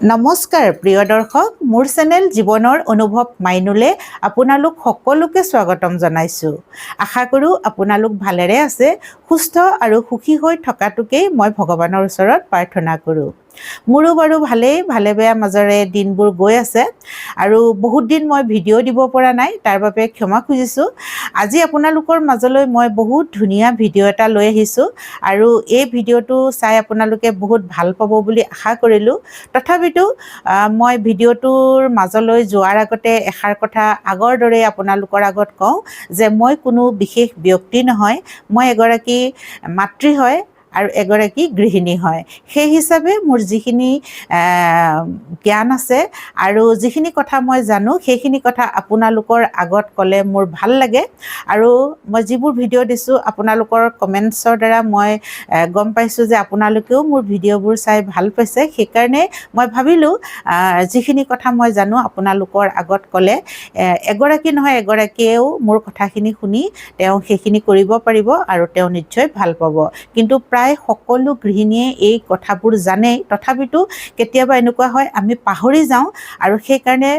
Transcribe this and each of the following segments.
নমস্কাৰ প্ৰিয় দৰ্শক মোৰ চেনেল জীৱনৰ অনুভৱ মাইনুলে আপোনালোক সকলোকে স্বাগতম জনাইছো। আশা কৰো আপোনালোক ভালেৰে আছে, সুস্থ আৰু সুখী হৈ থকাটোকেই মই ভগৱানৰ ওচৰত প্ৰাৰ্থনা কৰো। মোৰো বাৰু ভালে বেয়া মাজৰে দিনবোৰ গৈ আছে আৰু বহুত দিন মই ভিডিঅ' দিব পৰা নাই, তাৰ বাবে ক্ষমা খুজিছোঁ। আজি আপোনালোকৰ মাজলৈ মই বহুত ধুনীয়া ভিডিঅ' এটা লৈ আহিছোঁ আৰু এই ভিডিঅ'টো চাই আপোনালোকে বহুত ভাল পাব বুলি আশা কৰিলোঁ। তথাপিতো মই ভিডিঅ'টোৰ মাজলৈ যোৱাৰ আগতে এষাৰ কথা আগৰ দৰে আপোনালোকৰ আগত কওঁ যে মই কোনো বিশেষ ব্যক্তি নহয়, মই এগৰাকী মাতৃ হয় আৰু এগৰাকী গৃহিণী হয়। সেই হিচাপে মোৰ যিখিনি জ্ঞান আছে আৰু যিখিনি কথা মই জানো সেইখিনি কথা আপোনালোকৰ আগত ক'লে মোৰ ভাল লাগে। আৰু মই যিবোৰ ভিডিঅ' দিছোঁ আপোনালোকৰ কমেণ্টছৰ দ্বাৰা মই গম পাইছোঁ যে আপোনালোকেও মোৰ ভিডিঅ'বোৰ চাই ভাল পাইছে। সেইকাৰণে মই ভাবিলোঁ যিখিনি কথা মই জানো আপোনালোকৰ আগত ক'লে এগৰাকী নহয় এগৰাকীয়েও মোৰ কথাখিনি শুনি তেওঁ সেইখিনি কৰিব পাৰিব আৰু তেওঁ নিশ্চয় ভাল পাব। কিন্তু প্ৰায় সকলো গৃহিণীয়ে এই কথাবোৰ জানেই, তথাপিতো কেতিয়াবা এনেকুৱা হয় আমি পাহৰি যাওঁ আৰু সেইকাৰণে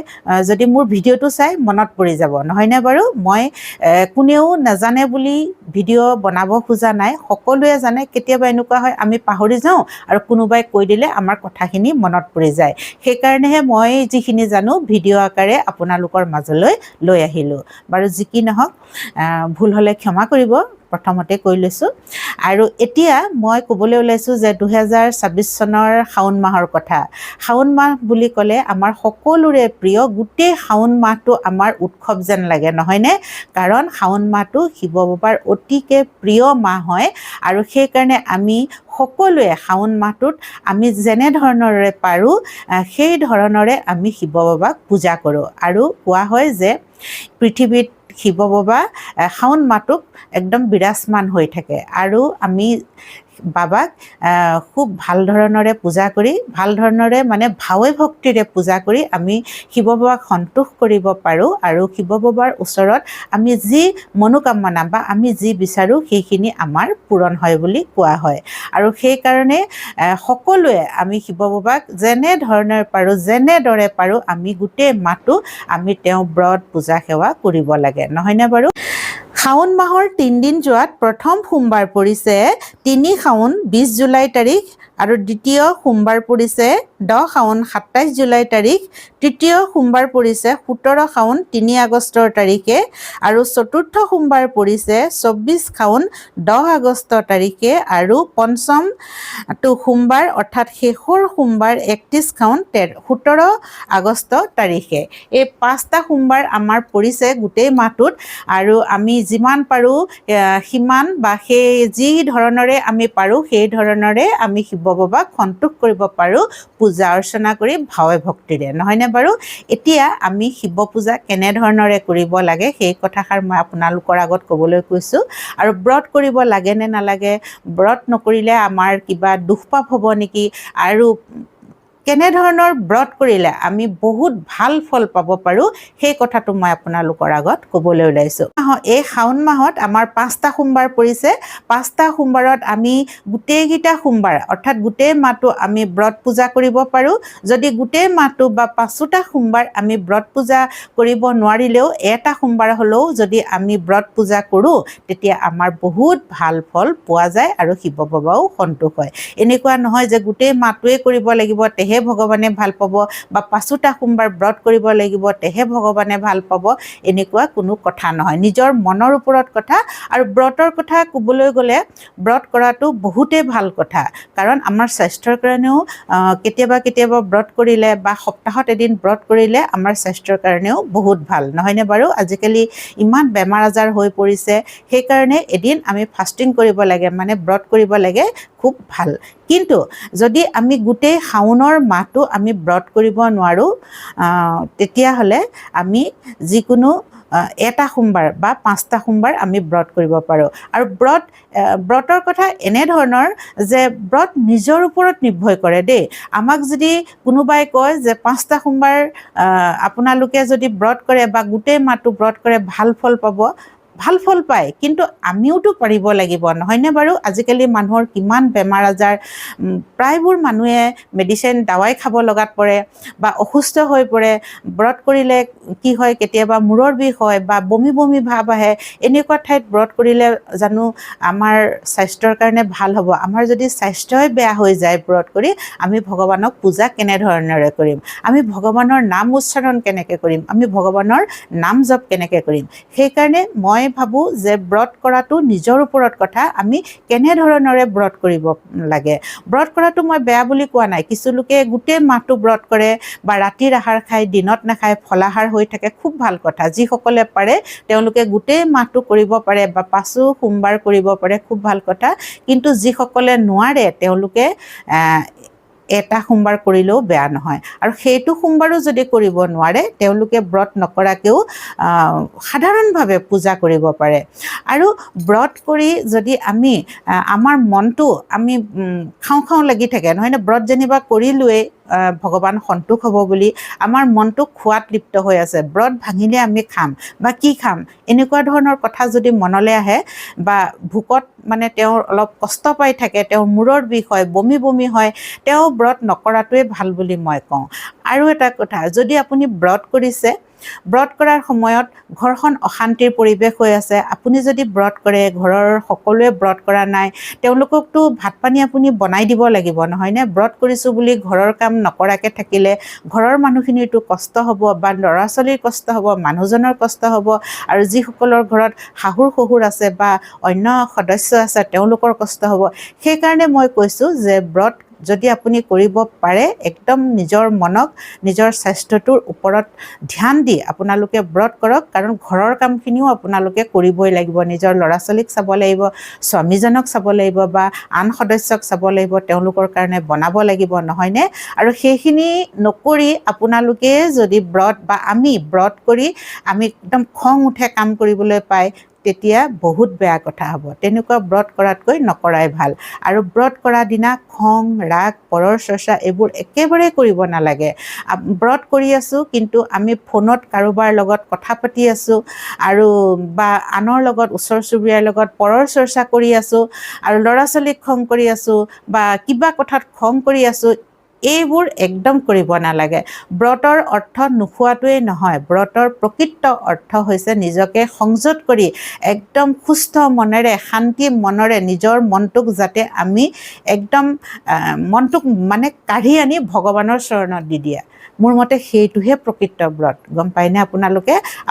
যদি মোৰ ভিডিঅ'টো চাই মনত পৰি যাব, নহয়নে বাৰু? মই কোনেও নাজানে বুলি ভিডিঅ' বনাব খোজা নাই, সকলোৱে জানে। কেতিয়াবা এনেকুৱা হয় আমি পাহৰি যাওঁ আৰু কোনোবাই কৈ দিলে আমাৰ কথাখিনি মনত পৰি যায়। সেইকাৰণেহে মই যিখিনি জানো ভিডিঅ' আকাৰে আপোনালোকৰ মাজলৈ লৈ আহিলোঁ। বাৰু যি কি নহওক ভুল হ'লে ক্ষমা কৰিব, প্ৰথমতে কৈ লৈছোঁ। আৰু এতিয়া মই ক'বলৈ ওলাইছোঁ যে 2026 চনৰ শাওণ মাহৰ কথা। শাওণ মাহ বুলি ক'লে আমাৰ সকলোৰে প্ৰিয়, গোটেই শাওণ মাহটো আমাৰ উৎসৱ যেন লাগে, নহয়নে? কাৰণ শাওণ মাহটো শিৱ বাবাৰ অতিকে প্ৰিয় মাহ হয় আৰু সেইকাৰণে আমি সকলোৱে শাওণ মাহটোত আমি যেনেধৰণৰে পাৰোঁ সেই ধৰণৰে আমি শিৱ বাবাক পূজা কৰোঁ। আৰু কোৱা হয় যে পৃথিৱীত শিৱ বাবা শাওণ মাহটোক একদম বিৰাজমান হৈ থাকে আৰু আমি বাবাক খুব ভাল ধৰণৰে পূজা কৰি, ভাল ধৰণৰে মানে ভাৱে ভক্তিৰে পূজা কৰি আমি শিৱ বাবাক সন্তোষ কৰিব পাৰোঁ আৰু শিৱ বাবাৰ ওচৰত আমি যি মনোকামনা বা আমি যি বিচাৰোঁ সেইখিনি আমাৰ পূৰণ হয় বুলি কোৱা হয়। আৰু সেইকাৰণে সকলোৱে আমি শিৱ বাবাক যেনেদৰে পাৰোঁ আমি গোটেই মাহটো আমি তেওঁ ব্ৰত পূজা সেৱা কৰিব লাগে, নহয়নে বাৰু? শাওণ মাহৰ 3 দিন যোৱাত প্ৰথম সোমবাৰ পৰিছে 3 শাওণ 20 জুলাই তাৰিখ আৰু দ্বিতীয় সোমবাৰ পৰিছে 10 শাওণ 27 জুলাই তাৰিখ, তৃতীয় সোমবাৰ পৰিছে 17 শাওণ 3 আগষ্টৰ তাৰিখে আৰু চতুৰ্থ সোমবাৰ পৰিছে 24 শাওণ 10 আগষ্ট তাৰিখে আৰু পঞ্চমটো সোমবাৰ অৰ্থাৎ শেষৰ সোমবাৰ 31 শাওণ 17 আগষ্ট তাৰিখে। এই 5টা সোমবাৰ আমাৰ পৰিছে গোটেই মাহটোত আৰু আমি যিমান পাৰোঁ সিমান বা সেই যি ধৰণৰে আমি পাৰোঁ সেই ধৰণৰে আমি শিৱ বাবাক সন্তোষ কৰিব পাৰোঁ পূজা অৰ্চনা কৰি ভাৱে ভক্তিৰে, নহয়নে বাৰু? এতিয়া আমি শিৱ পূজা কেনেধৰণৰে কৰিব লাগে সেই কথাষাৰ মই আপোনালোকৰ আগত ক'বলৈ কৈছোঁ। আৰু ব্ৰত কৰিব লাগে নে নালাগে, ব্ৰত নকৰিলে আমাৰ কিবা দুখ পাপ হ'ব নেকি, আৰু কেনেধৰণৰ ব্ৰত কৰিলে আমি বহুত ভাল ফল পাব পাৰোঁ সেই কথাটো মই আপোনালোকৰ আগত ক'বলৈ ওলাইছোঁ। এই শাওণ মাহত আমাৰ 5টা সোমবাৰ পৰিছে। 5টা সোমবাৰত আমি গোটেইকেইটা সোমবাৰ অৰ্থাৎ গোটেই মাহটো আমি ব্ৰত পূজা কৰিব পাৰোঁ। যদি গোটেই মাহটো বা 5টা সোমবাৰ আমি ব্ৰত পূজা কৰিব নোৱাৰিলেও এটা সোমবাৰ হ'লেও যদি আমি ব্ৰত পূজা কৰোঁ তেতিয়া আমাৰ বহুত ভাল ফল পোৱা যায় আৰু শিৱ বাবাও সন্তোষ হয়। এনেকুৱা নহয় যে গোটেই মাহটোৱে কৰিব লাগিব তেহে ভগৱানে ভাল পাব বা 5টা সোমবাৰ ব্ৰত কৰিব লাগিব তেহে ভগৱানে ভাল পাব, এনেকুৱা কোনো কথা নহয়। নিজৰ মনৰ ওপৰত কথা। আৰু ব্ৰতৰ কথা ক'বলৈ গ'লে ব্ৰত কৰাটো বহুতেই ভাল কথা, কাৰণ আমাৰ স্বাস্থ্যৰ কাৰণেও কেতিয়াবা ব্ৰত কৰিলে বা সপ্তাহত এদিন ব্ৰত কৰিলে আমাৰ স্বাস্থ্যৰ কাৰণেও বহুত ভাল, নহয়নে বাৰু? আজিকালি ইমান বেমাৰ আজাৰ হৈ পৰিছে, সেইকাৰণে এদিন আমি ফাষ্টিং কৰিব লাগে, মানে ব্ৰত কৰিব লাগে, খুব ভাল। কিন্তু যদি আমি গোটেই শাওণৰ মাহটো আমি ব্ৰত কৰিব নোৱাৰোঁ তেতিয়াহ'লে আমি যিকোনো এটা সোমবাৰ বা 5টা সোমবাৰ আমি ব্ৰত কৰিব পাৰোঁ। আৰু ব্ৰতৰ কথা এনেধৰণৰ যে ব্ৰত নিজৰ ওপৰত নিৰ্ভৰ কৰে দেই। আমাক যদি কোনোবাই কয় যে 5টা সোমবাৰ আপোনালোকে যদি ব্ৰত কৰে বা গোটেই মাহটো ব্ৰত কৰে ভাল ফল পাব, ভাল ফল পায়, কিন্তু আমিওতো পাৰিব লাগিব নহয়নে বাৰু? আজিকালি মানুহৰ কিমান বেমাৰ আজাৰ, প্ৰায়বোৰ মানুহে মেডিচিন দাৱাই খাব লগাত পৰে বা অসুস্থ হৈ পৰে। ব্ৰত কৰিলে কি হয়, কেতিয়াবা মূৰৰ বিষ হয় বা বমি বমি ভাৱ আহে। এনেকুৱা ঠাইত ব্ৰত কৰিলে জানো আমাৰ স্বাস্থ্যৰ কাৰণে ভাল হ'ব? আমাৰ যদি স্বাস্থ্যই বেয়া হৈ যায় ব্ৰত কৰি, আমি ভগৱানক পূজা কেনেধৰণেৰে কৰিম? আমি ভগৱানৰ নাম উচ্চাৰণ কেনেকৈ কৰিম? আমি ভগৱানৰ নাম জপ কেনেকৈ কৰিম? সেইকাৰণে মই ভাবোঁ যে ব্ৰত কৰাটো নিজৰ ওপৰত কথা, আমি কেনেধৰণেৰে ব্ৰত কৰিব লাগে। ব্ৰত কৰাটো মই বেয়া বুলি কোৱা নাই। কিছু লোকে গোটেই মাহটো ব্ৰত কৰে বা ৰাতিৰ আহাৰ খায়, দিনত নাখায়, ফলাহাৰ হৈ থাকে, খুব ভাল কথা। যিসকলে পাৰে তেওঁলোকে গোটেই মাহটো কৰিব পাৰে বা 5 সোমবাৰ কৰিব পাৰে, খুব ভাল কথা। কিন্তু যিসকলে নোৱাৰে তেওঁলোকে এটা সোমবাৰ কৰিলেও বেয়া নহয়। আৰু সেইটো সোমবাৰো যদি কৰিব নোৱাৰে, তেওঁলোকে ব্ৰত নকৰাকেও সাধাৰণভাৱে পূজা কৰিব পাৰে। আৰু ব্ৰত কৰি যদি আমি আমাৰ মনটো আমি খাওঁ খাওঁ লাগি থাকে নহয়নে? ব্ৰত যেনিবা কৰিলোৱেই ভগৱান সন্তোষ হ'ব বুলি, আমাৰ মনটো খোৱাত লিপ্ত হৈ আছে, ব্ৰত ভাঙিলে আমি খাম বা কি খাম, এনেকুৱা ধৰণৰ কথা যদি মনলৈ আহে বা ভোকত মানে তেওঁৰ অলপ কষ্ট পাই থাকে, তেওঁৰ মূৰৰ বিষ হয়, বমি বমি হয়, তেওঁ ব্ৰত নকৰাটোৱে ভাল বুলি মই কওঁ। আৰু এটা কথা, যদি আপুনি ব্ৰত কৰিছে, ব্ৰত কৰাৰ সময়ত ঘৰখন অশান্তিৰ পৰিৱেশ হৈ আছে, আপুনি যদি ব্ৰত কৰে, ঘৰৰ সকলোৱে ব্ৰত কৰা নাই, তেওঁলোককতো ভাত পানী আপুনি বনাই দিব লাগিব নহয়নে? ব্ৰত কৰিছোঁ বুলি ঘৰৰ কাম নকৰাকৈ থাকিলে ঘৰৰ মানুহখিনিৰতো কষ্ট হ'ব বা ল'ৰা ছোৱালীৰ কষ্ট হ'ব, মানুহজনৰ কষ্ট হ'ব, আৰু যিসকলৰ ঘৰত শাহুৰ শহুৰ আছে বা অন্য সদস্য আছে তেওঁলোকৰ কষ্ট হ'ব। সেইকাৰণে মই কৈছোঁ যে ব্ৰত যদি আপুনি কৰিব পাৰে, একদম নিজৰ মনক, নিজৰ স্বাস্থ্যটোৰ ওপৰত ধ্যান দি আপোনালোকে ব্ৰত কৰক। কাৰণ ঘৰৰ কামখিনিও আপোনালোকে কৰিবই লাগিব, নিজৰ ল'ৰা ছোৱালীক চাব লাগিব, স্বামীজনক চাব লাগিব বা আন সদস্যক চাব লাগিব, তেওঁলোকৰ কাৰণে বনাব লাগিব নহয়নে? আৰু সেইখিনি নকৰি আপোনালোকে যদি ব্ৰত বা আমি ব্ৰত কৰি আমি একদম খং উঠে কাম কৰিবলৈ পাই, তেতিয়া বহুত বেয়া কথা হ'ব। তেনেকুৱা ব্ৰত কৰাতকৈ নকৰাই ভাল। আৰু ব্ৰত কৰা দিনা খং, ৰাগ, পৰৰ চৰ্চা এইবোৰ একেবাৰে কৰিব নালাগে। ব্ৰত কৰি আছোঁ কিন্তু আমি ফোনত কাৰোবাৰ লগত কথা পাতি আছোঁ আৰু বা আনৰ লগত, ওচৰ চুবুৰীয়াৰ লগত পৰৰ চৰ্চা কৰি আছোঁ আৰু ল'ৰা ছোৱালীক খং কৰি আছোঁ বা কিবা কথাত খং কৰি আছোঁ, এইবোৰ একদম কৰিব নালাগে। ব্ৰতৰ অৰ্থ নোখোৱাটোৱেই নহয়, ব্ৰতৰ প্ৰকৃত অৰ্থ হৈছে নিজকে সংযত কৰি একদম সুস্থ মনেৰে, শান্তি মনেৰে নিজৰ মনটোক যাতে আমি একদম মনটোক মানে কাঢ়ি আনি ভগৱানৰ চৰণত দি দিয়া। মোৰ মতে সেইটোহে প্ৰকৃত ব্ৰত, গম পায়নে?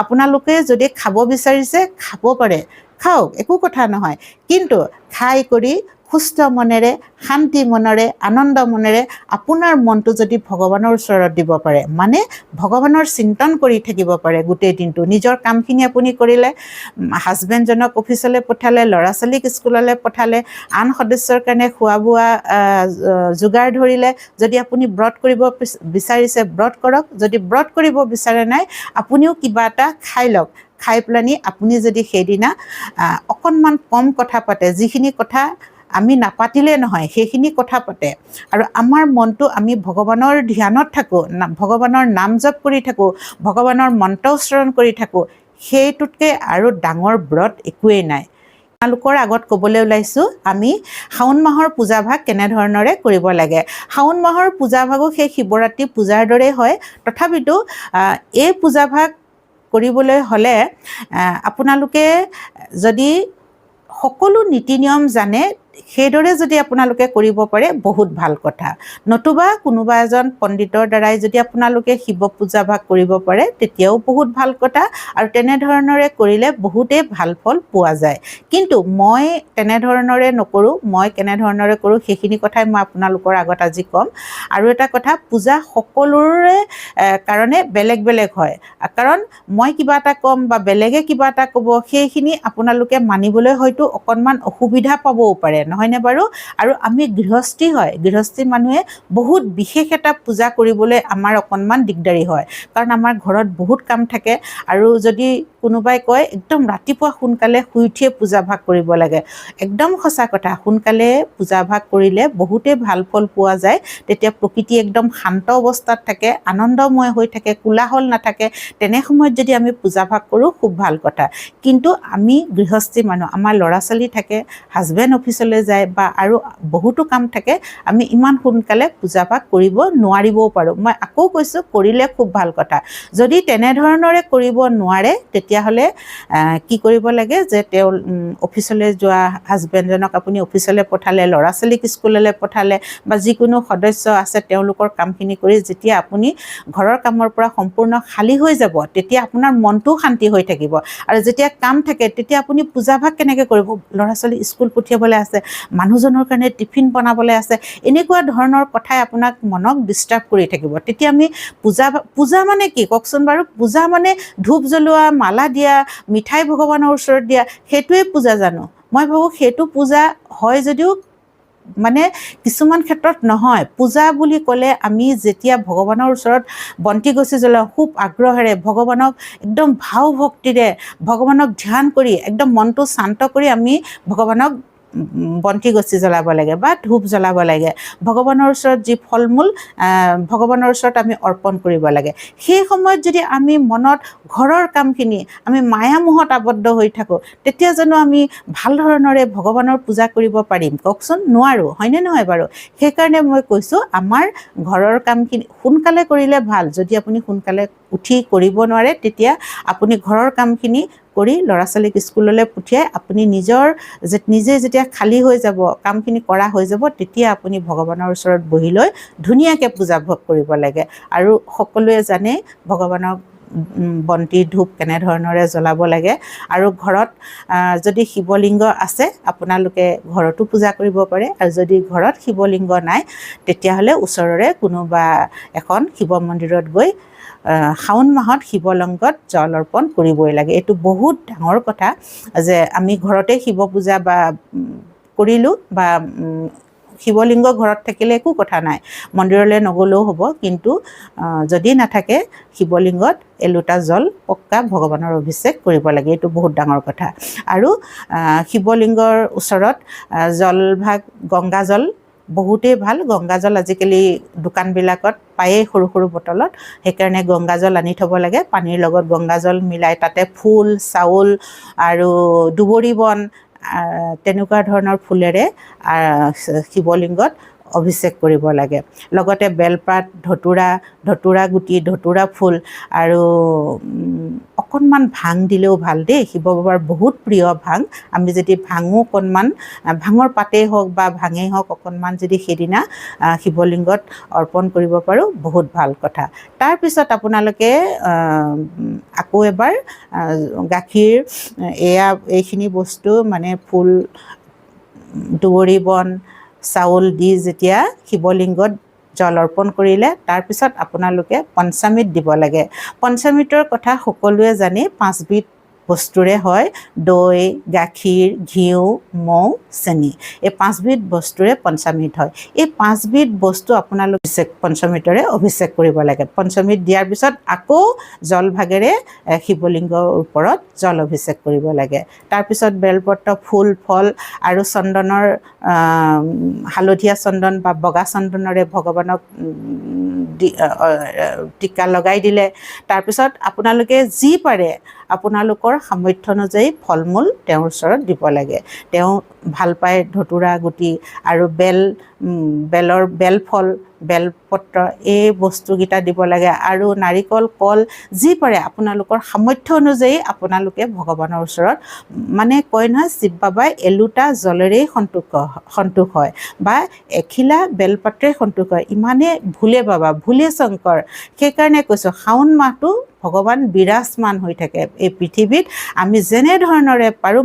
আপোনালোকে যদি খাব বিচাৰিছে খাব পাৰে, খাওক, একো কথা নহয়। কিন্তু খাই কৰি সুস্থ মনেৰে, শান্তি মনেৰে, আনন্দ মনেৰে আপোনাৰ মনটো যদি ভগৱানৰ ওচৰত দিব পাৰে, মানে ভগৱানৰ চিন্তন কৰি থাকিব পাৰে গোটেই দিনটো, নিজৰ কামখিনি আপুনি কৰিলে, হাজবেণ্ডজনক অফিচলৈ পঠালে, ল'ৰা ছোৱালীক স্কুললৈ পঠালে, আন সদস্যৰ কাৰণে খোৱা বোৱা যোগাৰ ধৰিলে, যদি আপুনি ব্ৰত কৰিব বিচাৰিছে ব্ৰত কৰক, যদি ব্ৰত কৰিব বিচাৰে নাই আপুনিও কিবা এটা খাই লওক। খাই পেলানি আপুনি যদি সেইদিনা অকণমান কম কথা পাতে, যিখিনি কথা আমি নাপাতিলে নহয় সেইখিনি কথা পাতে, আৰু আমাৰ মনটো আমি ভগৱানৰ ধ্যানত থাকোঁ, ভগৱানৰ নাম জপ কৰি থাকোঁ, ভগৱানৰ মন্ত্ৰ উচ্চাৰণ কৰি থাকোঁ, সেইটোতকৈ আৰু ডাঙৰ ব্ৰত একোৱেই নাই। আপোনালোকৰ আগত ক'বলৈ ওলাইছোঁ আমি শাওণ মাহৰ পূজাভাগ কেনেধৰণেৰে কৰিব লাগে। শাওণ মাহৰ পূজাভাগো সেই শিৱৰাত্ৰি পূজাৰ দৰেই হয়, তথাপিতো এই পূজাভাগ কৰিবলৈ হ'লে আপোনালোকে যদি সকলো নীতি নিয়ম জানে, সেইদৰে যদি আপোনালোকে কৰিব পাৰে বহুত ভাল কথা। নতুবা কোনোবা এজন পণ্ডিতৰ দ্বাৰাই যদি আপোনালোকে শিৱ পূজাভাগ কৰিব পাৰে, তেতিয়াও বহুত ভাল কথা, আৰু তেনেধৰণেৰে কৰিলে বহুতেই ভাল ফল পোৱা যায়। কিন্তু মই তেনেধৰণেৰে নকৰোঁ, মই কেনেধৰণেৰে কৰোঁ সেইখিনি কথাই মই আপোনালোকৰ আগত আজি ক'ম। আৰু এটা কথা, পূজা সকলোৰে কাৰণে বেলেগ বেলেগ হয়, কাৰণ মই কিবা এটা ক'ম বা বেলেগে কিবা এটা ক'ব, সেইখিনি আপোনালোকে মানিবলৈ হয়তো অকণমান অসুবিধা পাবও পাৰে নহয়নে বাৰু? আৰু আমি গৃহস্থী হয়, গৃহস্থী মানুহে বহুত বিশেষ এটা পূজা কৰিবলৈ আমাৰ অকণমান দিগদাৰী হয়, কাৰণ আমাৰ ঘৰত বহুত কাম থাকে। আৰু যদি কোনোবাই কয় একদম ৰাতিপুৱা সোনকালে শুই উঠিয়ে পূজা ভাগ কৰিব লাগে, একদম সঁচা কথা। সোনকালে পূজা ভাগ কৰিলে বহুতেই ভাল ফল পোৱা যায়। তেতিয়া প্ৰকৃতি একদম শান্ত অৱস্থাত থাকে, আনন্দময় হৈ থাকে, কোলাহল নাথাকে। তেনে সময়ত যদি আমি পূজা ভাগ কৰোঁ খুব ভাল কথা। কিন্তু আমি গৃহস্থী মানুহ, আমাৰ ল'ৰা ছোৱালী থাকে, হাজবেণ্ড অফিচলৈ যায় বা আৰু বহুতো কাম থাকে, আমি ইমান সোনকালে পূজা ভাগ কৰিব নোৱাৰিবও পাৰোঁ। মই আকৌ কৈছোঁ, কৰিলে খুব ভাল কথা। যদি তেনেধৰণৰে কৰিব নোৱাৰে তেতিয়াহ'লে কি কৰিব লাগে যে তেওঁ অফিচলৈ যোৱা হাজবেণ্ডজনক আপুনি অফিচলৈ পঠালে, ল'ৰা ছোৱালীক স্কুললৈ পঠালে বা যিকোনো সদস্য আছে তেওঁলোকৰ কামখিনি কৰি যেতিয়া আপুনি ঘৰৰ কামৰ পৰা সম্পূৰ্ণ খালী হৈ যাব, তেতিয়া আপোনাৰ মনটোও শান্তি হৈ থাকিব। আৰু যেতিয়া কাম থাকে তেতিয়া আপুনি পূজা ভাগ কেনেকৈ কৰিব? ল'ৰা ছোৱালী স্কুল পঠিয়াবলৈ আছে, মানুহজনৰ কাৰণে টিফিন বনাবলৈ আছে, এনেকুৱা ধৰণৰ কথাই আপোনাক মনক ডিষ্টাৰ্ব কৰি থাকিব। তেতিয়া আমি পূজা মানে কি কওকচোন বাৰু? পূজা মানে ধূপ জ্বলোৱা, মালা দিয়া, মিঠাই ভগৱানৰ ওচৰত দিয়া, সেইটোৱে পূজা জানো? মই ভাবোঁ সেইটো পূজা হয় যদিও মানে কিছুমান ক্ষেত্ৰত নহয়। পূজা বুলি ক'লে আমি যেতিয়া ভগৱানৰ ওচৰত বন্তি গছি জ্বলাওঁ, খুব আগ্ৰহেৰে ভগৱানক একদম ভাৱ ভক্তিৰে ভগৱানক ধ্যান কৰি একদম মনটো শান্ত কৰি আমি ভগৱানক বন্তি গছি জ্বলাব লাগে বা ধূপ জ্বলাব লাগে। ভগৱানৰ ওচৰত যি ফল মূল ভগৱানৰ ওচৰত আমি অৰ্পণ কৰিব লাগে। সেই সময়ত যদি আমি মনত ঘৰৰ কামখিনি আমি মায়া মোহত আবদ্ধ হৈ থাকোঁ, তেতিয়া জানো আমি ভাল ধৰণেৰে ভগৱানৰ পূজা কৰিব পাৰিম? কওকচোন, নোৱাৰোঁ, হয়নে নহয় বাৰু? সেইকাৰণে মই কৈছোঁ, আমাৰ ঘৰৰ কামখিনি সোনকালে কৰিলে ভাল। যদি আপুনি সোনকালে উঠি কৰিব নোৱাৰে তেতিয়া আপুনি ঘৰৰ কামখিনি কৰি ল'ৰা ছোৱালীক স্কুললৈ পঠিয়াই আপুনি নিজে যেতিয়া খালী হৈ যাব, কামখিনি কৰা হৈ যাব, তেতিয়া আপুনি ভগৱানৰ ওচৰত বহি লৈ ধুনীয়াকৈ পূজা ভোগ কৰিব লাগে। আৰু সকলোৱে জানে ভগৱানক বন্তি ধূপ কেনেধৰণেৰে জ্বলাব লাগে। আৰু ঘৰত যদি শিৱলিংগ আছে আপোনালোকে ঘৰতো পূজা কৰিব পাৰে। আৰু যদি ঘৰত শিৱলিংগ নাই তেতিয়াহ'লে ওচৰৰে কোনোবা এখন শিৱ মন্দিৰত গৈ শাওণ মাহত শিৱলিংগত জল অৰ্পণ কৰিবই লাগে। এইটো বহুত ডাঙৰ কথা যে আমি ঘৰতে শিৱ পূজা বা কৰিলোঁ বা শিৱলিংগ ঘৰত থাকিলে একো কথা নাই, মন্দিৰলৈ নগ'লেও হ'ব। কিন্তু যদি নাথাকে শিৱলিংগত এলোটা জল পক্কা ভগৱানৰ অভিষেক কৰিব লাগে। এইটো বহুত ডাঙৰ কথা। আৰু শিৱলিংগৰ ওচৰত জলভাগ গংগাজল বহুতেই ভাল। গংগাজল আজিকালি দোকানবিলাকত পায়েই সৰু সৰু বটলত, সেইকাৰণে গংগাজল আনি থ'ব লাগে। পানীৰ লগত গংগাজল মিলাই তাতে ফুল, চাউল আৰু দুবৰি বন তেনেকুৱা ধৰণৰ ফুলেৰে শিৱলিংগত অভিষেক কৰিব লাগে। লগতে বেলপাত, ধতুৰা গুটি, ধতুৰা ফুল আৰু অকণমান ভাং দিলেও ভাল দেই। শিৱ বাবাৰ বহুত প্ৰিয় ভাং। আমি যদি ভাঙো অকণমান, ভাঙৰ পাতেই হওক বা ভাঙেই হওক অকণমান যদি সেইদিনা শিৱলিংগত অৰ্পণ কৰিব পাৰোঁ, বহুত ভাল কথা। তাৰপিছত আপোনালোকে আকৌ এবাৰ গাখীৰ এইখিনি বস্তু মানে ফুল, দুবৰি বন, চাউল দি যেতিয়া শিৱলিংগত জল অৰ্পণ কৰিলে তাৰপিছত আপোনালোকে পঞ্চামৃত দিব লাগে। পঞ্চামৃতৰ কথা সকলোৱে জানে, 5 বিধ বস্তুৰে হয়: দৈ, গাখীৰ, ঘিউ, মৌ, চেনি। এই 5 বিধ বস্তুৰে পঞ্চামৃত হয়। এই 5 বিধ বস্তু আপোনালোকে পঞ্চামৃতৰে অভিষেক কৰিব লাগে। পঞ্চামৃত দিয়াৰ পিছত আকৌ জলভাগেৰে শিৱলিংগৰ ওপৰত জল অভিষেক কৰিব লাগে। তাৰপিছত বেলপত্ৰ, ফুল, ফল আৰু চন্দনৰ হালধীয়া চন্দন বা বগা চন্দনৰে ভগৱানক টিকা লগাই দিলে। তাৰপিছত আপোনালোকে যি পাৰে আপোনালোকৰ সামৰ্থ্য অনুযায়ী ফল মূল তেওঁৰ ওচৰত দিব লাগে। তেওঁ ভাল পায় ধতুৰা গুটি আৰু বেলফল, বেলপত্ৰ, এই বস্তুকেইটা দিব লাগে। আৰু নাৰিকল, কল যি পাৰে আপোনালোকৰ সামৰ্থ্য অনুযায়ী আপোনালোকে ভগৱানৰ ওচৰত, মানে কয় নহয় শিৱ বাবাই এলোটা জলেৰেই সন্তোষ হয় বা এখিলা বেলপাত্ৰেই সন্তোষ হয়। ইমানে ভোলে বাবা, ভোলে শংকৰ। সেইকাৰণে কৈছোঁ শাওণ মাহটো ভগৱান বিৰাজমান হৈ থাকে এই পৃথিৱীত। আমি যেনেধৰণৰে পাৰোঁ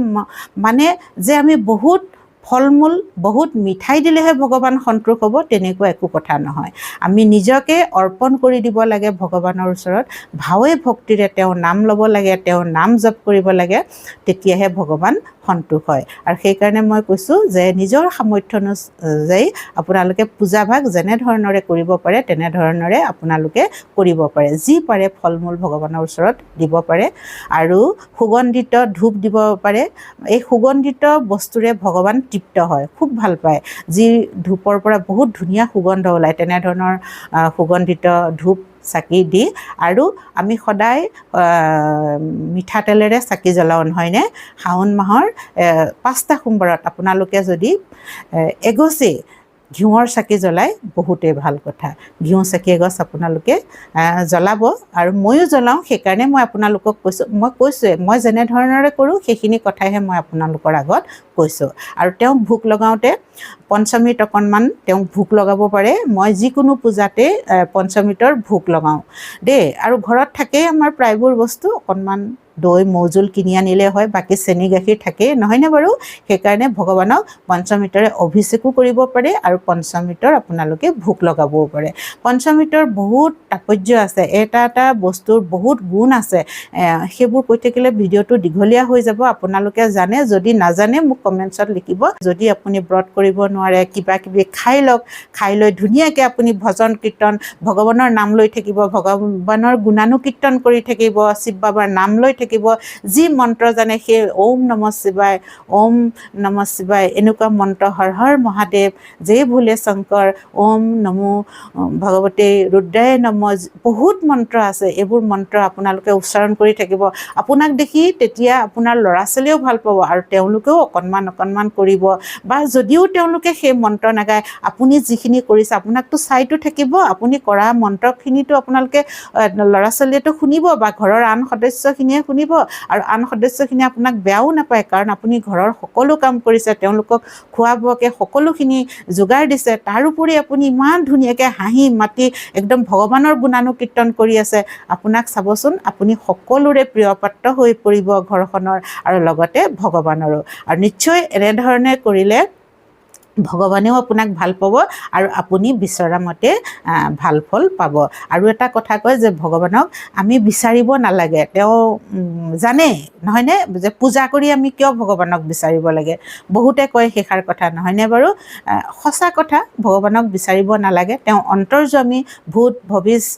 মানে যে আমি বহুত ফল মূল, বহুত মিঠাই দিলেহে ভগৱান সন্তোষ হ'ব তেনেকুৱা একো কথা নহয়। আমি নিজকে অৰ্পণ কৰি দিব লাগে ভগৱানৰ ওচৰত, ভাৱে ভক্তিৰে তেওঁৰ নাম ল'ব লাগে, তেওঁৰ নাম জপ কৰিব লাগে, তেতিয়াহে ভগৱান সন্তোষ হয় আৰু সেইকাৰণে মই কৈছোঁ যে নিজৰ সামৰ্থ্য অনুযায়ী আপোনালোকে পূজাভাগ যেনেধৰণৰে কৰিব পাৰে তেনেধৰণৰে আপোনালোকে কৰিব পাৰে যি পাৰে ফল মূল ভগৱানৰ ওচৰত দিব পাৰে আৰু সুগন্ধিত ধূপ দিব পাৰে এই সুগন্ধিত বস্তুৰে ভগৱান তৃপ্ত হয় খুব ভাল পায় যি ধূপৰ পৰা বহুত ধুনীয়া সুগন্ধ ওলায় তেনেধৰণৰ সুগন্ধিত ধূপ চাকি দি আৰু আমি সদায় মিঠাতেলেৰে চাকি জ্বলাওঁ নহয়নে শাওণ মাহৰ 5টা সোমবাৰত আপোনালোকে যদি এগছি ঘিউৰ চাকি জ্বলাই বহুতেই ভাল কথা ঘিউ চাকি এগছ আপোনালোকে জ্বলাব আৰু ময়ো জ্বলাওঁ সেইকাৰণে মই আপোনালোকক কৈছোঁ মই যেনেধৰণৰে কৰোঁ সেইখিনি কথাইহে মই আপোনালোকৰ আগত কৈছোঁ আৰু তেওঁক ভোক লগাওঁতে পঞ্চমীত অকণমান তেওঁক ভোক লগাব পাৰে মই যিকোনো পূজাতে পঞ্চমীতৰ ভোক লগাওঁ দেই আৰু ঘৰত থাকেই আমাৰ প্ৰায়বোৰ বস্তু অকণমান দৈ মৌজোল কিনি আনিলে হয় বাকী চেনি গাখীৰ থাকেই নহয়নে বাৰু সেইকাৰণে ভগৱানক পঞ্চমীতৰে অভিষেকো কৰিব পাৰে আৰু পঞ্চমীতৰ আপোনালোকে ভোক লগাবও পাৰে পঞ্চমীতৰ বহুত তাৎপৰ্য আছে এটা বস্তুৰ বহুত গুণ আছে সেইবোৰ কৈ থাকিলে ভিডিঅ'টো দীঘলীয়া হৈ যাব আপোনালোকে জানে যদি নাজানে মোক কমেণ্টছত লিখিব যদি আপুনি ব্ৰত কৰিব নোৱাৰে কিবা কিবি খাই লওক খাই লৈ ধুনীয়াকৈ আপুনি ভজন কীৰ্তন ভগৱানৰ নাম লৈ থাকিব ভগৱানৰ গুণানুকীৰ্তন কৰি থাকিব শিৱ বাবাৰ নাম লৈ থাকিব যি মন্ত্ৰ জানে সেই ওম নমঃ শিৱায় এনেকুৱা মন্ত্ৰ হৰ হৰ মহাদেৱ জয় ভোলে শংকৰ ওম নমো ভগৱতে ৰুদ্ৰায় নমঃ বহুত মন্ত্ৰ আছে এইবোৰ মন্ত্ৰ আপোনালোকে উচ্চাৰণ কৰি থাকিব আপোনাক দেখি তেতিয়া আপোনাৰ ল'ৰা ছোৱালীয়েও ভাল পাব আৰু তেওঁলোকেও অকণমান কৰিব বা যদিও তেওঁলোকে সেই মন্ত্ৰ নাগায় আপুনি যিখিনি কৰিছে আপোনাকতো চাইতো থাকিব আপুনি কৰা মন্ত্ৰখিনিতো আপোনালোকে ল'ৰা ছোৱালীয়েতো শুনিব বা ঘৰৰ আন সদস্যখিনিয়ে শুনিব আৰু আন সদস্যখিনিয়ে আপোনাক বেয়াও নাপায় কাৰণ আপুনি ঘৰৰ সকলো কাম কৰিছে তেওঁলোকক খোৱা বোৱাকৈ সকলোখিনি যোগাৰ দিছে তাৰোপৰি আপুনি ইমান ধুনীয়াকৈ হাঁহি মাতি একদম ভগৱানৰ গুণানুকীৰ্তন কৰি আছে আপোনাক চাবচোন আপুনি সকলোৰে প্ৰিয় পাত্ৰ হৈ পৰিব ঘৰখনৰ আৰু লগতে ভগৱানৰো আৰু নিশ্চয় এনেধৰণে কৰিলে ভগৱানেও আপোনাক ভাল পাব আৰু আপুনি বিচৰা মতে ভাল ফল পাব আৰু এটা কথা কয় যে ভগৱানক আমি বিচাৰিব নালাগে তেওঁ জানে নহয়নে যে পূজা কৰি আমি কিয় ভগৱানক বিচাৰিব লাগে বহুতে কয় সেইষাৰ কথা নহয়নে বাৰু সঁচা কথা ভগৱানক বিচাৰিব নালাগে তেওঁ অন্তৰ্যামী ভূত ভৱিষ্য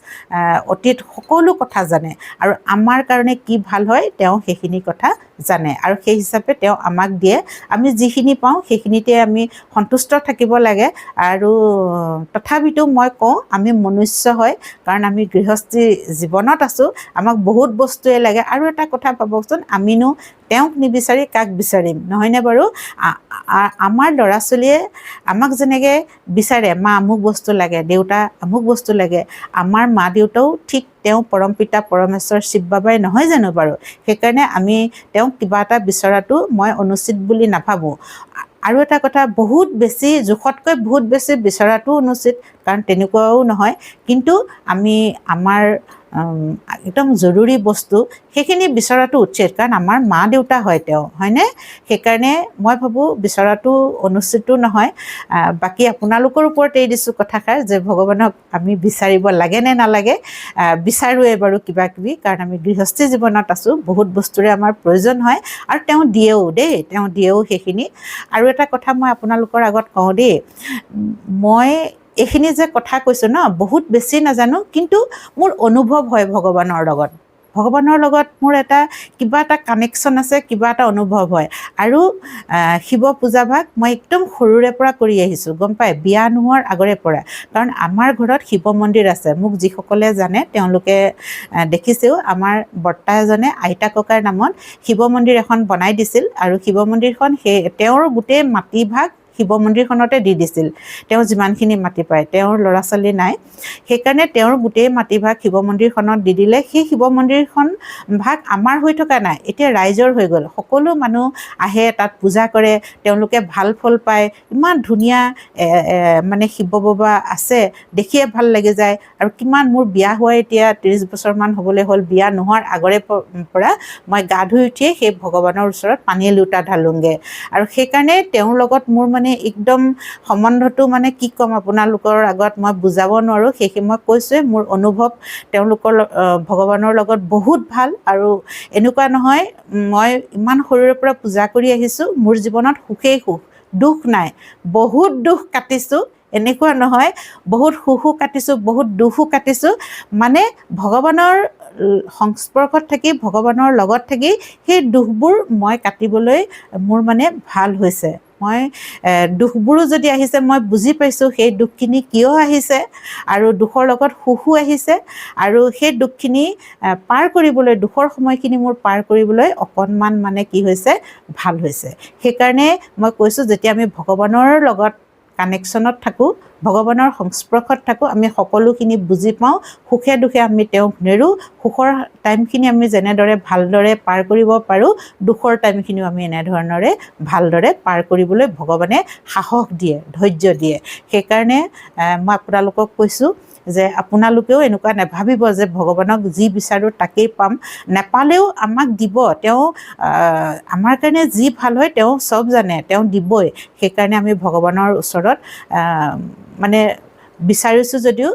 অতীত সকলো কথা জানে আৰু আমাৰ কাৰণে কি ভাল হয় তেওঁ সেইখিনি কথা জানে আৰু সেই হিচাপে তেওঁ আমাক দিয়ে আমি যিখিনি পাওঁ সেইখিনিতে আমি সন্তুষ্ট থাকিব লাগে আৰু তথাপিতো মই কওঁ আমি মনুষ্য হয় কাৰণ আমি গৃহস্থী জীৱনত আছোঁ আমাক বহুত বস্তুৱে লাগে আৰু এটা কথা পাবচোন আমিনো তেওঁক নিবিচাৰি কাক বিচাৰিম নহয়নে বাৰু আমাৰ ল'ৰা ছোৱালীয়ে আমাক যেনেকৈ বিচাৰে মা আমুক বস্তু লাগে দেউতা আমুক বস্তু লাগে আমাৰ মা দেউতাও ঠিক তেওঁ পৰমপিতা পৰমেশ্বৰ শিৱ বাবাই নহয় জানো বাৰু সেইকাৰণে আমি তেওঁক কিবা এটা বিচৰাটো মই অনুচিত বুলি নাভাবোঁ আৰু এটা কথা বহুত বেছি জোখতকৈ বহুত বেছি বিচৰাটো অনুচিত কাৰণ তেনেকুৱাও নহয় কিন্তু আমি আমাৰ একদম জৰুৰী বস্তু সেইখিনি বিচৰাটো উচিত কাৰণ আমাৰ মা দেউতা হয় তেওঁ হয়নে সেইকাৰণে মই ভাবোঁ বিচৰাটো অনুচিতো নহয় বাকী আপোনালোকৰ ওপৰত এৰি দিছোঁ কথাষাৰ যে ভগৱানক আমি বিচাৰিব লাগে নে নালাগে বিচাৰোঁৱে বাৰু কিবা কিবি কাৰণ আমি গৃহস্থী জীৱনত আছোঁ বহুত বস্তুৰে আমাৰ প্ৰয়োজন হয় আৰু তেওঁ দিয়েও সেইখিনি আৰু এটা কথা মই আপোনালোকৰ আগত কওঁ দেই মই এইখিনি যে কথা কৈছোঁ ন বহুত বেছি নাজানো কিন্তু মোৰ অনুভৱ হয় ভগৱানৰ লগত মোৰ কিবা এটা কানেকশ্যন আছে কিবা এটা অনুভৱ হয় আৰু শিৱ পূজাভাগ মই একদম সৰুৰে পৰা কৰি আহিছোঁ গম পায় বিয়া নোহোৱাৰ আগৰে পৰা কাৰণ আমাৰ ঘৰত শিৱ মন্দিৰ আছে মোক যিসকলে জানে তেওঁলোকে দেখিছেও আমাৰ বৰ্তা এজনে আইতা ককাৰ নামত শিৱ মন্দিৰ এখন বনাই দিছিল আৰু শিৱ মন্দিৰখন তেওঁৰ গোটেই মাটিভাগ শিৱ মন্দিৰখনতে দি দিছিল তেওঁ যিমানখিনি মাটি পায় তেওঁৰ ল'ৰা ছোৱালী নাই সেইকাৰণে তেওঁৰ গোটেই মাটিভাগ শিৱ মন্দিৰখনত দি দিলে সেই শিৱ মন্দিৰখন ভাগ আমাৰ হৈ থকা নাই এতিয়া ৰাইজৰ হৈ গ'ল সকলো মানুহ আহে তাত পূজা কৰে তেওঁলোকে ভাল ফল পায় ইমান ধুনীয়া মানে শিৱ বাবা আছে দেখিয়ে ভাল লাগি যায় আৰু কিমান মোৰ বিয়া হোৱা এতিয়া 30 বছৰমান হ'বলৈ হ'ল বিয়া নোহোৱাৰ আগৰে পৰা মই গা ধুই উঠিয়ে সেই ভগৱানৰ ওচৰত পানী লোটা ঢালোঁগৈ আৰু সেইকাৰণে তেওঁৰ লগত মোৰ মানে একদম সম্বন্ধটো মানে কি ক'ম আপোনালোকৰ আগত মই বুজাব নোৱাৰোঁ সেইখিনি মই কৈছোঁৱে মোৰ অনুভৱ তেওঁলোকৰ ভগৱানৰ লগত বহুত ভাল আৰু এনেকুৱা নহয় মই ইমান সৰুৰে পৰা পূজা কৰি আহিছোঁ মোৰ জীৱনত সুখেই সুখ দুখ নাই বহুত দুখ কাটিছোঁ এনেকুৱা নহয় বহুত সুখো কাটিছোঁ বহুত দুখো কাটিছোঁ মানে ভগৱানৰ সংস্পৰ্শত থাকি ভগৱানৰ লগত থাকি সেই দুখবোৰ মই কাটিবলৈ মোৰ মানে ভাল হৈছে মই দুখবোৰো যদি আহিছে মই বুজি পাইছোঁ সেই দুখখিনি কিয় আহিছে আৰু দুখৰ লগত সুখো আহিছে আৰু সেই দুখখিনি পাৰ কৰিবলৈ দুখৰ সময়খিনি মোৰ পাৰ কৰিবলৈ অকণমান মানে কি হৈছে ভাল হৈছে সেইকাৰণে মই কৈছোঁ যেতিয়া আমি ভগৱানৰ লগত কানেকশ্যনত থাকোঁ ভগৱানৰ সংস্পৰ্শত থাকোঁ আমি সকলোখিনি বুজি পাওঁ সুখে দুখে আমি তেওঁক নেৰোঁ সুখৰ টাইমখিনি আমি যেনেদৰে ভালদৰে পাৰ কৰিব পাৰোঁ দুখৰ টাইমখিনিও আমি এনেধৰণৰে ভালদৰে পাৰ কৰিবলৈ ভগৱানে সাহস দিয়ে ধৈৰ্য দিয়ে সেইকাৰণে মই আপোনালোকক কৈছোঁ যে আপোনালোকেও এনেকুৱা নাভাবিব যে ভগৱানক যি বিচাৰোঁ তাকেই পাম নাপালেও আমাক দিব তেওঁ আমাৰ কাৰণে যি ভাল হয় তেওঁ চব জানে তেওঁ দিবই সেইকাৰণে আমি ভগৱানৰ ওচৰত মানে বিচাৰিছোঁ যদিও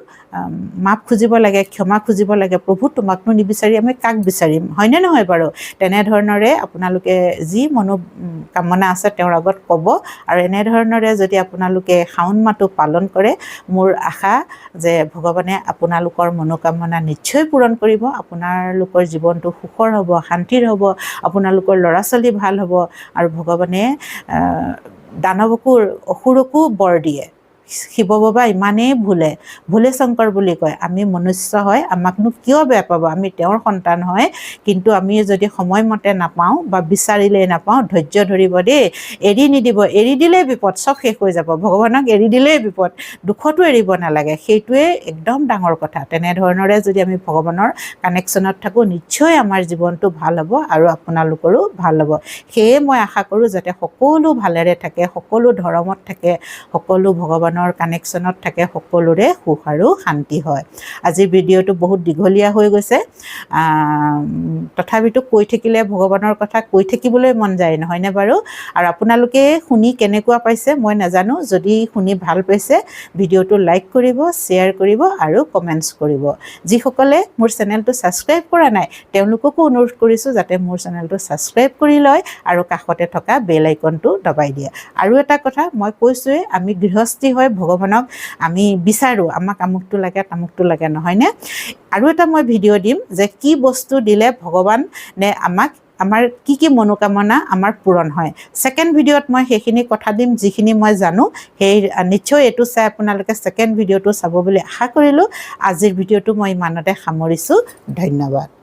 মাপ খুজিব লাগে ক্ষমা খুজিব লাগে প্ৰভু তোমাকনো নিবিচাৰি আমি কাক বিচাৰিম হয়নে নহয় বাৰু তেনেধৰণৰে আপোনালোকে যি মনোকামনা আছে তেওঁৰ আগত ক'ব আৰু এনেধৰণৰে যদি আপোনালোকে শাওণ মাহটো পালন কৰে মোৰ আশা যে ভগৱানে আপোনালোকৰ মনোকামনা নিশ্চয় পূৰণ কৰিব আপোনালোকৰ জীৱনটো সুখৰ হ'ব শান্তিৰ হ'ব আপোনালোকৰ ল'ৰা ছোৱালী ভাল হ'ব আৰু ভগৱানে দানৱকো অসুৰকো বৰ দিয়ে শিৱ বাবা ইমানেই ভোলে শংকৰ বুলি কয় আমি মনুষ্য হয় আমাকনো কিয় বেয়া পাব আমি তেওঁৰ সন্তান হয় কিন্তু আমি যদি সময়মতে নাপাওঁ বা বিচাৰিলেই নাপাওঁ ধৈৰ্য ধৰিব দেই এৰি নিদিব এৰি দিলেই বিপদ চব শেষ হৈ যাব ভগৱানক এৰি দিলেই বিপদ দুখতো এৰিব নালাগে সেইটোৱে একদম ডাঙৰ কথা তেনেধৰণৰে যদি আমি ভগৱানৰ কানেকশ্যনত থাকোঁ নিশ্চয় আমাৰ জীৱনটো ভাল হ'ব আৰু আপোনালোকৰো ভাল হ'ব সেয়ে মই আশা কৰোঁ যাতে সকলো ভালেৰে থাকে সকলো ধৰ্মত থাকে সকলো ভগৱানৰ কানেকশ্যনত থাকে সকলোৰে সুখ আৰু শান্তি হয় আজিৰ ভিডিঅ'টো বহুত দীঘলীয়া হৈ গৈছে তথাপিতো কৈ থাকিলে ভগৱানৰ কথা কৈ থাকিবলৈ মন যায় নহয়নে বাৰু আৰু আপোনালোকে শুনি কেনেকুৱা পাইছে মই নাজানো যদি শুনি ভাল পাইছে ভিডিঅ'টো লাইক কৰিব শ্বেয়াৰ কৰিব আৰু কমেণ্টছ কৰিব যিসকলে মোৰ চেনেলটো ছাবস্ক্ৰাইব কৰা নাই তেওঁলোককো অনুৰোধ কৰিছোঁ যাতে মোৰ চেনেলটো ছাবস্ক্ৰাইব কৰি লয় আৰু কাষতে থকা বেল আইকনটো দবাই দিয়ে আৰু এটা কথা মই কৈছোঁৱে আমি গৃহস্থী হৈ ভগৱানক আমি বিচাৰোঁ আমাক আমুকটো লাগে নহয়নে আৰু এটা মই ভিডিঅ' দিম যে কি বস্তু দিলে ভগৱান নে আমাক আমাৰ কি মনোকামনা আমাৰ পূৰণ হয় ছেকেণ্ড ভিডিঅ'ত মই সেইখিনি কথা দিম যিখিনি মই জানো সেই নিশ্চয় এইটো চাই আপোনালোকে ছেকেণ্ড ভিডিঅ'টো চাব বুলি আশা কৰিলোঁ আজিৰ ভিডিঅ'টো মই ইমানতে সামৰিছোঁ ধন্যবাদ